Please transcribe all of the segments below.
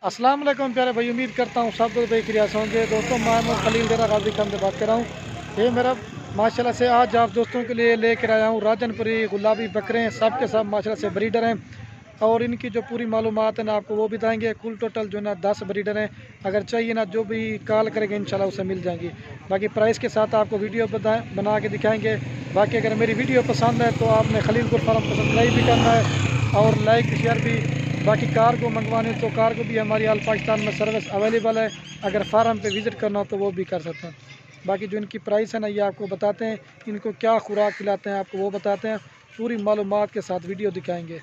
अस्सलाम वालेकुम प्यारे भाई, उम्मीद करता हूँ सब लोग भाई क्रियास होंगे। दोस्तों मैं खलील डेरा गाजी खान से बात कर रहा हूँ। ये मेरा माशाल्लाह से आज आप दोस्तों के लिए लेकर आया हूँ राजनपुरी गुलाबी बकरे हैं। सब के सब माशाल्लाह से ब्रीडर हैं और इनकी जो पूरी मालूमात है ना आपको वो बताएंगे। कुल टोटल जो ना 10 ब्रीडर हैं। अगर चाहिए ना जो भी कॉल करेंगे इंशाल्लाह उससे मिल जाएंगी। बाकी प्राइस के साथ आपको वीडियो बना के दिखाएँगे। बाकी अगर मेरी वीडियो पसंद है तो आपने खलीलपुर फार्म को सब्सक्राइब भी करना है और लाइक शेयर भी। बाकी कार को मंगवाने तो कार को भी हमारी आल पाकिस्तान में सर्विस अवेलेबल है। अगर फार्म पे विज़िट करना हो तो वो भी कर सकते हैं। बाकी जो इनकी प्राइस है ना ये आपको बताते हैं, इनको क्या खुराक खिलाते हैं आपको वो बताते हैं। पूरी मालूमात के साथ वीडियो दिखाएंगे।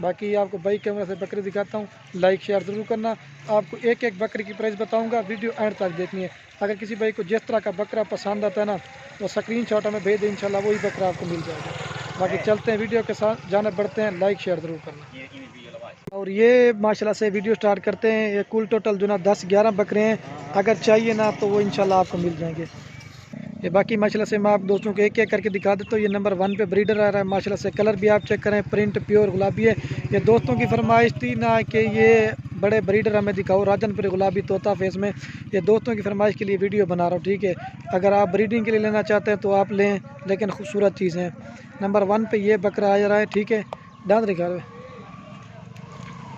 बाकी आपको बाई कैमरा से बकरी दिखाता हूँ, लाइक शेयर ज़रूर करना। आपको एक एक बकरी की प्राइस बताऊँगा, वीडियो एंड तक देखनी है। अगर किसी भाई को जिस तरह का बकरा पसंद आता है ना तो स्क्रीनशॉट हमें भेज दें, इंशाल्लाह वही बकरा आपको मिल जाएगा। बाकी चलते हैं वीडियो के साथ, जाने बढ़ते हैं, लाइक शेयर ज़रूर करना। और ये माशाल्लाह से वीडियो स्टार्ट करते हैं। ये कुल टोटल जो ना 10-11 बकरे हैं। अगर चाहिए ना तो वो इंशाल्लाह आपको मिल जाएंगे। ये बाकी माशाल्लाह से मैं आप दोस्तों को एक एक करके दिखा देता हूँ। ये नंबर 1 पे ब्रीडर आ रहा है। माशाल्लाह से कलर भी आप चेक करें, प्रिंट प्योर गुलाबी है। ये दोस्तों की फरमाइश थी ना कि ये बड़े ब्रीडर हमें दिखाओ राजनपुरी गुलाबी तोता फेस में। ये दोस्तों की फरमाइश के लिए वीडियो बना रहा हूँ, ठीक है। अगर आप ब्रीडिंग के लिए लेना चाहते हैं तो आप लें, लेकिन खूबसूरत चीज़ है। नंबर 1 पे ये बकरा आ रहा है, ठीक है। दांत दिखा रहे,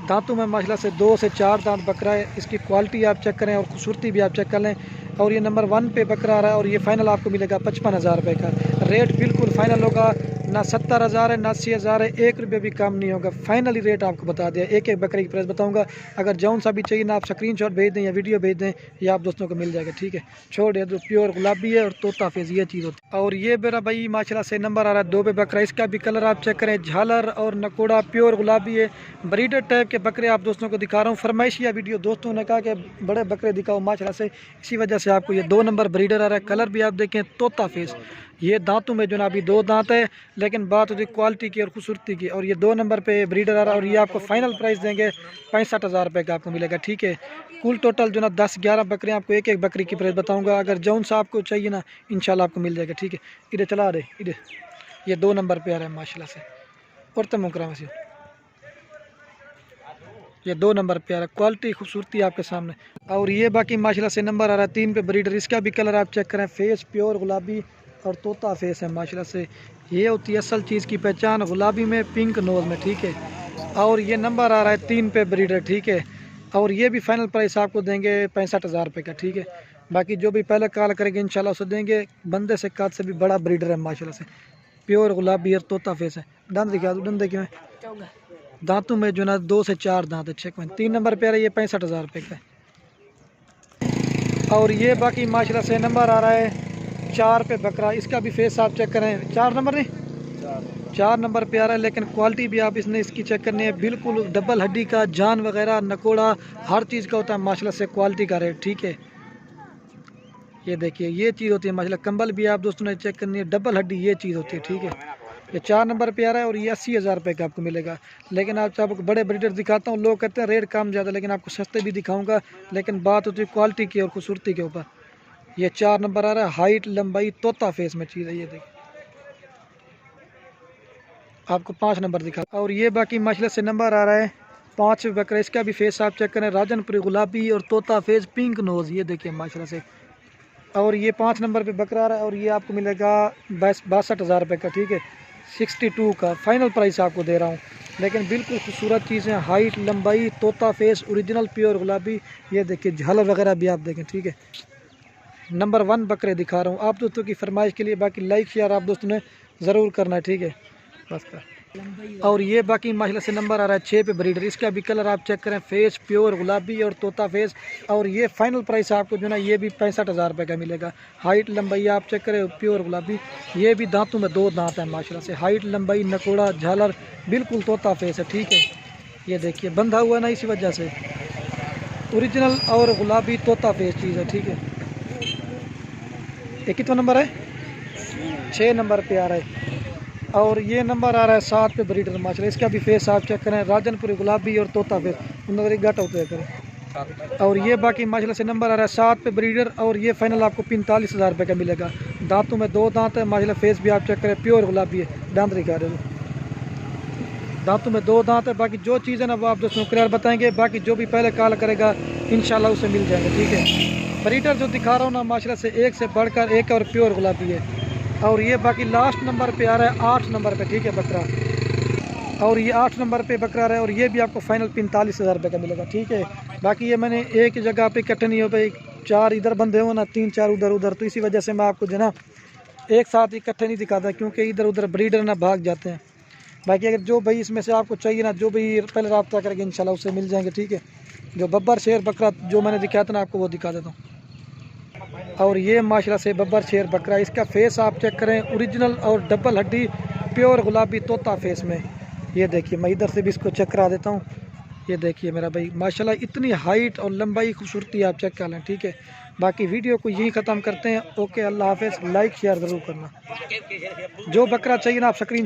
दांतों में माशाल्लाह से 2 से 4 दांत बकरा है। इसकी क्वालिटी आप चेक करें और खूबसूरती भी आप चेक कर लें। और ये नंबर 1 पे बकरा आ रहा है और ये फ़ाइनल आपको मिलेगा 55,000 रुपये का। रेट बिल्कुल फ़ाइनल होगा, ना 70,000 है ना 80,000 है, 1 रुपये भी कम नहीं होगा। फाइनली रेट आपको बता दिया। एक एक बकरे की प्राइस बताऊंगा। अगर जौन सा भी चाहिए ना आप स्क्रीनशॉट भेज दें या वीडियो भेज दें, ये आप दोस्तों को मिल जाएगा, ठीक है। छोड़ ये प्योर गुलाबी है और तोता फेज ये चीज़ होती है। और ये मेरा भाई माशाल्लाह से नंबर आ रहा है 2 पे बकरा। इसका भी कलर आप चेक करें, झालर और नकोड़ा प्योर गुलाबी है। ब्रीडर टाइप के बकरे आप दोस्तों को दिखा रहा हूँ। फरमाइश या वीडियो दोस्तों ने कहा कि बड़े बकरे दिखाओ माशाल्लाह से, इसी वजह से आपको ये 2 नंबर ब्रीडर आ रहा है। कलर भी आप देखें तोता फेस। ये दांतों में जो ना अभी 2 दांत है, लेकिन बात होती है क्वालिटी की और खूबसूरती की। और ये 2 नंबर पे ब्रीडर आ रहा है और ये आपको फाइनल प्राइस देंगे 65,000 रुपये का आपको मिलेगा, ठीक है। कुल टोटल जो ना 10-11 बकरे, आपको एक एक बकरी की प्राइस बताऊंगा। अगर जौन सा आपको चाहिए ना इंशाल्लाह आपको मिल जाएगा, ठीक है। इधर चला रहे, इधर ये 2 नंबर पे आ रहा है माशाल्लाह से। और तम मुकरा से ये 2 नंबर पे आ रहा है। क्वालिटी खूबसूरती आपके सामने। और ये बाकी माशाल्लाह से नंबर आ रहा है 3 पे ब्रीडर। इसका भी कलर आप चेक करें, फेस प्योर गुलाबी और तोता फेस है माशाल्लाह से। ये होती है असल चीज़ की पहचान, गुलाबी में पिंक नोज में, ठीक है। और ये नंबर आ रहा है 3 पे ब्रीडर, ठीक है। और ये भी फाइनल प्राइस आपको देंगे 65,000 रुपये का, ठीक है। बाकी जो भी पहले कॉल करेंगे इंशाल्लाह उसे देंगे। बंदे से काद से भी बड़ा ब्रीडर है माशाल्लाह से। प्योर गुलाबी और तोता फेस है। दांत दिखा दो, दंदे क्यों है, दांतों में जो ना 2 से 4 दांत है, चेक में 3 नंबर पे आ रहा है। ये 65,000 रुपये का है। और ये बाकी माशाल्लाह से नंबर आ रहा है 4 पे बकरा। इसका भी फेस आप चेक करें, 4 नंबर नहीं 4 नंबर पे आ रहा है। लेकिन क्वालिटी भी आप इसने इसकी चेक करनी है। बिल्कुल डबल हड्डी का, जान वगैरह नकोड़ा हर चीज़ का होता है माशाल्लाह से। क्वालिटी का रेट, ठीक है। ये देखिए ये चीज़ होती है माशाल्लाह। कंबल भी आप दोस्तों ने चेक करनी है, डबल हड्डी ये चीज़ होती है, ठीक है। ये 4 नंबर पे आ रहा है और ये 80,000 रुपये का आपको मिलेगा। लेकिन आप आपको बड़े ब्रीडर दिखाता हूँ, लोग कहते हैं रेट कम ज़्यादा, लेकिन आपको सस्ते भी दिखाऊंगा। लेकिन बात होती है क्वालिटी की और खूबसूरती के ऊपर। ये 4 नंबर आ रहा है, हाइट लंबाई तोता फेस में चीज़ है। ये देखिए आपको 5 नंबर दिखा। और ये बाकी माशाल्लाह से नंबर आ रहा है 5 बकरा। इसका भी फेस आप चेक करें, राजनपुरी गुलाबी और तोता फेस पिंक नोज़, ये देखिए माशाल्लाह से। और ये 5 नंबर पे बकरा आ रहा है और ये आपको मिलेगा 62,000 रुपये का, ठीक है। 62 का फाइनल प्राइस आपको दे रहा हूँ। लेकिन बिल्कुल खूबसूरत चीज़ें, हाइट लंबाई तोता फेस ओरिजिनल प्योर गुलाबी। ये देखिए झालर वगैरह भी आप देखें, ठीक है। नंबर 1 बकरे दिखा रहा हूँ आप दोस्तों की फरमाइश के लिए। बाकी लाइक शेयर आप दोस्तों ने ज़रूर करना है, ठीक है। बस का। और ये बाकी माशाल्लाह से नंबर आ रहा है 6 पे ब्रीडर। इसका भी कलर आप चेक करें, फेस प्योर गुलाबी और तोता फेस। और ये फाइनल प्राइस आपको जो ना ये भी 65,000 रुपये का मिलेगा। हाइट लंबाई आप चेक करें, प्योर गुलाबी। ये भी दांतों में 2 दांत हैं माशाल्लाह से। हाइट लंबाई नकोड़ा झालर बिल्कुल तोता फेस है, ठीक है। ये देखिए बंधा हुआ ना इसी वजह से, ओरिजिनल और गुलाबी तोता फेस चीज़ है, ठीक है। ये कितना नंबर है, 6 नंबर पे आ रहा है। और ये नंबर आ रहा है 7 पे ब्रीडर माशाल्लाह। इसका भी फेस आप चेक करें, राजनपुरी गुलाबी और तोता फेस नंबर घट होते हैं करें। और ये बाकी माशाल्लाह से नंबर आ रहा है 7 पे ब्रीडर और ये फाइनल आपको 45,000 रुपये का मिलेगा। दांतों में 2 दांत है माशाल्लाह। फेस भी आप चेक करें, प्योर गुलाबी है। दांत दिखा रहे हो, दांतों में 2 दांत है। बाकी जो चीज़ है ना वो आप दोस्तों को क्लियर बताएंगे। बाकी जो भी पहले कॉल करेगा इंशाल्लाह उसे मिल जाएंगे, ठीक है। ब्रीडर जो दिखा रहा हूँ ना माशाल्लाह से एक से बढ़कर एक और प्योर गुलाबी है। और ये बाकी लास्ट नंबर पे आ रहा है 8 नंबर पे, ठीक है बकरा। और ये 8 नंबर पे बकरा रहा है और ये भी आपको फाइनल 45,000 रुपये का मिलेगा, ठीक है। बाकी ये मैंने एक जगह पे इकट्ठे नहीं हो भाई, 4 इधर बंदे हो ना, 3-4 उधर उधर, तो इसी वजह से मैं आपको जो ना एक साथ इकट्ठे नहीं दिखाता, क्योंकि इधर उधर ब्रीडर ना भाग जाते हैं। बाकी अगर जो भाई इसमें से आपको चाहिए ना, जो भी पहले रब्ता करेंगे इंशाल्लाह उससे मिल जाएंगे, ठीक है। जो बब्बर शेर बकरा जो मैंने दिखाया था ना आपको वो दिखा देता हूँ। और ये माशाल्लाह से बब्बर शेर बकरा, इसका फेस आप चेक करें, ओरिजिनल और डबल हड्डी प्योर गुलाबी तोता फेस में। ये देखिए मैं इधर से भी इसको चेक करा देता हूँ। ये देखिए मेरा भाई माशाल्लाह इतनी हाइट और लंबाई खूबसूरती आप चेक कर लें, ठीक है। बाकी वीडियो को यहीं ख़त्म करते हैं। ओके, अल्लाह हाफ़िज़। लाइक शेयर ज़रूर करना। जो बकरा चाहिए ना आप स्क्रीन